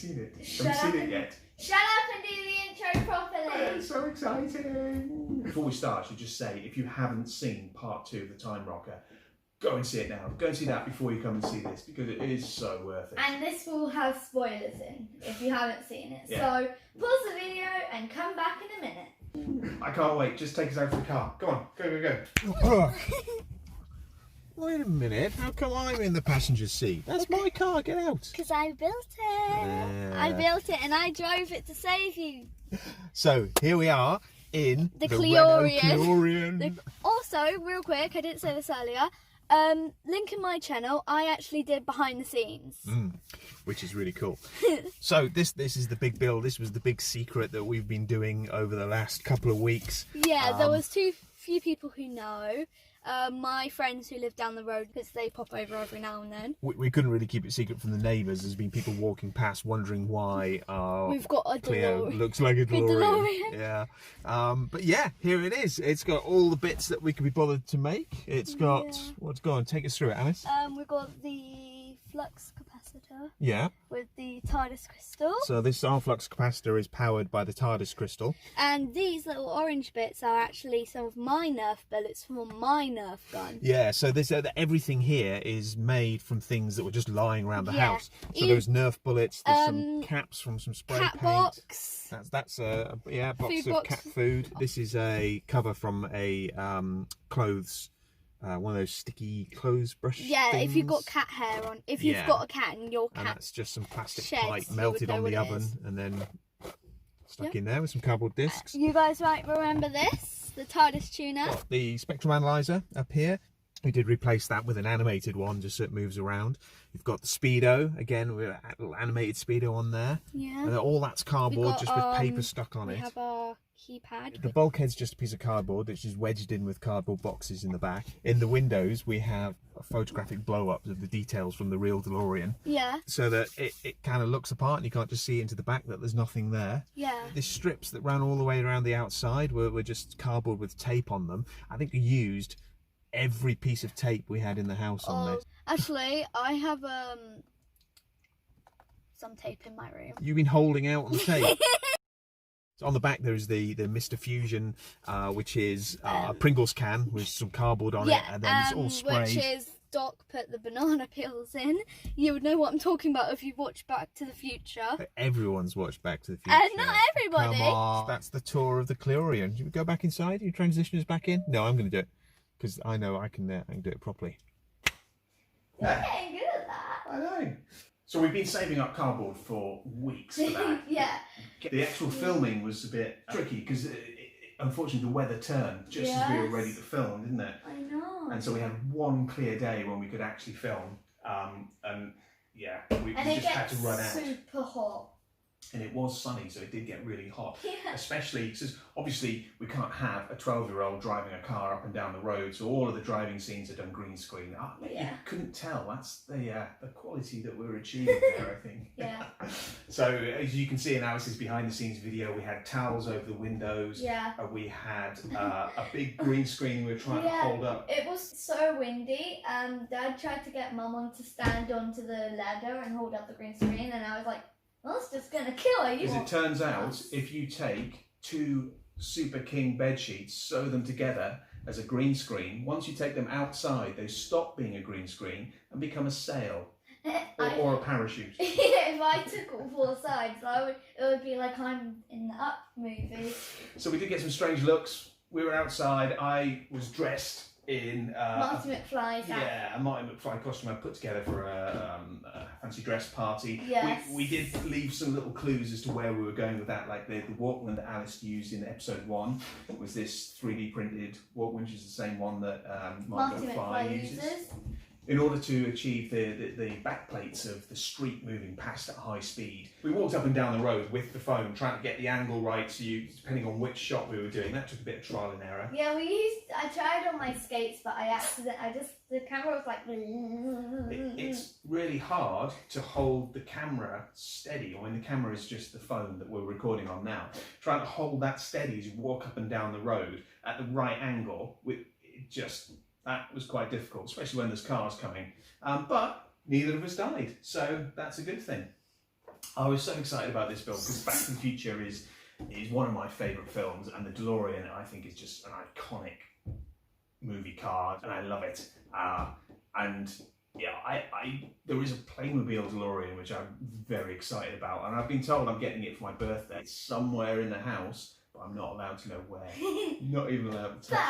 seen it. Shut Haven't seen up it yet. Shut up and do the intro properly. It's so exciting. Before we start, I should just say, if you haven't seen part 2 of the Time Rocker, go and see it now. Go and see that before you come and see this, because it is so worth it. And this will have spoilers in, if you haven't seen it. Yeah. So, pause the video and come back in a minute. I can't wait. Just take us out to the car. Go on. Go. Wait a minute, how come I'm in the passenger seat? That's my car, get out. Because I built it. Yeah. I built it and I drove it to save you. So, here we are in The Renault Cliorean. Cliorean. Also, real quick, I didn't say this earlier. Link in my channel, I actually did behind the scenes. Which is really cool. So this is the big build. This was the big secret that we've been doing over the last couple of weeks. Yeah, there was few people who know. My friends who live down the road, because they pop over every now and then. We couldn't really keep it secret from the neighbours. There's been people walking past wondering why our We've got a Clio Delorean. looks like a DeLorean. DeLorean. Yeah. But yeah, here it is. It's got all the bits that we could be bothered to make. It's got what's going on? Take us through it, Alice. We've got the Flux Capacitor Yeah. with the TARDIS crystal. So this our Flux Capacitor is powered by the TARDIS crystal. And these little orange bits are actually some of my Nerf bullets from my Nerf gun. Yeah, so this everything here is made from things that were just lying around the Yeah. house. So there's Nerf bullets, there's some caps from some spray Cat paint. box. That's a box Food of box. cat food. This is a cover from a clothes, one of those sticky clothes brush Yeah, things. if you've got cat hair on, if you've got a cat and your And cat that's just some plastic sheds, pipe you melted would know on what the it oven is. and then stuck in there with some cardboard discs. You guys might remember this, the TARDIS tuner. Got the spectrum analyzer up here. We did replace that with an animated one just so it moves around. You've got the speedo again with a little animated speedo on there. Yeah. And all that's cardboard got, just with paper stuck on We it. have our keypad. The bulkhead's just a piece of cardboard that's just wedged in with cardboard boxes in the back. In the windows we have photographic blow-ups of the details from the real DeLorean. Yeah. So that it kind of looks apart and you can't just see into the back that there's nothing there. Yeah. The strips that ran all the way around the outside were just cardboard with tape on them. I think we used every piece of tape we had in the house on this. Actually, I have some tape in my room. You've been holding out on the tape. So on the back there is the Mr. Fusion, which is a Pringles can with some cardboard on it, and then it's all sprayed. Which is Doc put the banana peels in. You would know what I'm talking about if you watch Back to the Future. Everyone's watched Back to the Future. Not everybody. Come on. That's the tour of the Cliorean. Should we go back inside? You transition us back in? No, I'm going to do it because I know I can do it properly. You're getting good at that. I know. So we've been saving up cardboard for weeks for that. Yeah. The actual filming was a bit tricky because unfortunately the weather turned just as we were ready to film, didn't it? I know. And so we had one clear day when we could actually film, and yeah, we And just had to run out. super hot. And it was sunny, so it did get really hot. Yeah. Especially because obviously we can't have a 12-year-old driving a car up and down the road, so all of the driving scenes are done green screen. You couldn't tell. That's the quality that we're achieving there, I think. Yeah. So as you can see in Alice's behind-the-scenes video, we had towels over the windows. Yeah. We had a big green screen we were trying to hold up. It was so windy. Dad tried to get Mum on to stand onto the ladder and hold up the green screen, and I was like, well, it's just going to kill her. Because it turns out, if you take 2 Super King bed sheets, sew them together as a green screen, once you take them outside, they stop being a green screen and become a sail or a parachute. If I took all 4 sides, it would be like I'm in the Up movie. So we did get some strange looks. We were outside. I was dressed in Marty McFly's a Marty McFly costume I put together for a fancy dress party. Yes. We did leave some little clues as to where we were going with that, like the Walkman that Alice used in episode 1 was this 3D printed Walkman, which is the same one that Marty McFly uses. In order to achieve the back plates of the street moving past at high speed. We walked up and down the road with the phone trying to get the angle right, so depending on which shot we were doing. That took a bit of trial and error. Yeah, I tried on my skates, but the camera was like... It's really hard to hold the camera steady. I mean, the camera is just the phone that we're recording on now. Trying to hold that steady as you walk up and down the road at the right angle, that was quite difficult, especially when there's cars coming. But neither of us died, so that's a good thing. I was so excited about this film because Back to the Future is one of my favourite films, and the DeLorean I think is just an iconic movie car, and I love it. And yeah, there is a Playmobil DeLorean which I'm very excited about, and I've been told I'm getting it for my birthday. It's somewhere in the house, but I'm not allowed to know where. Not even allowed to touch it.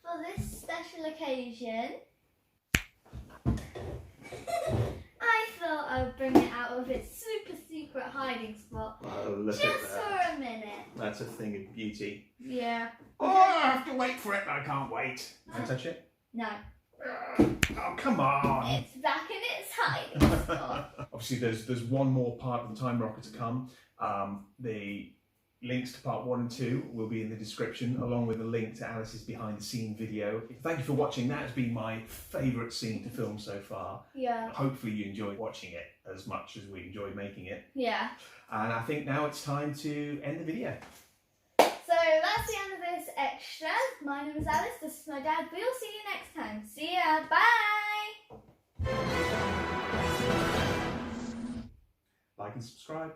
But for this special occasion, I thought I would bring it out of its super secret hiding spot. Oh, look just at that. for a minute. That's a thing of beauty. Yeah. Oh, I have to wait for it. I can't wait. Can I touch it? No. Oh, come on. It's back in its hiding spot. Obviously, there's one more part of the Time Rocker to come. The links to part 1 and 2 will be in the description, along with a link to Alice's behind-the-scene video. Thank you for watching. That has been my favourite scene to film so far. Yeah. Hopefully you enjoyed watching it as much as we enjoyed making it. Yeah. And I think now it's time to end the video. So that's the end of this extra. My name is Alice, this is my dad. We'll see you next time. See ya, bye! Like and subscribe.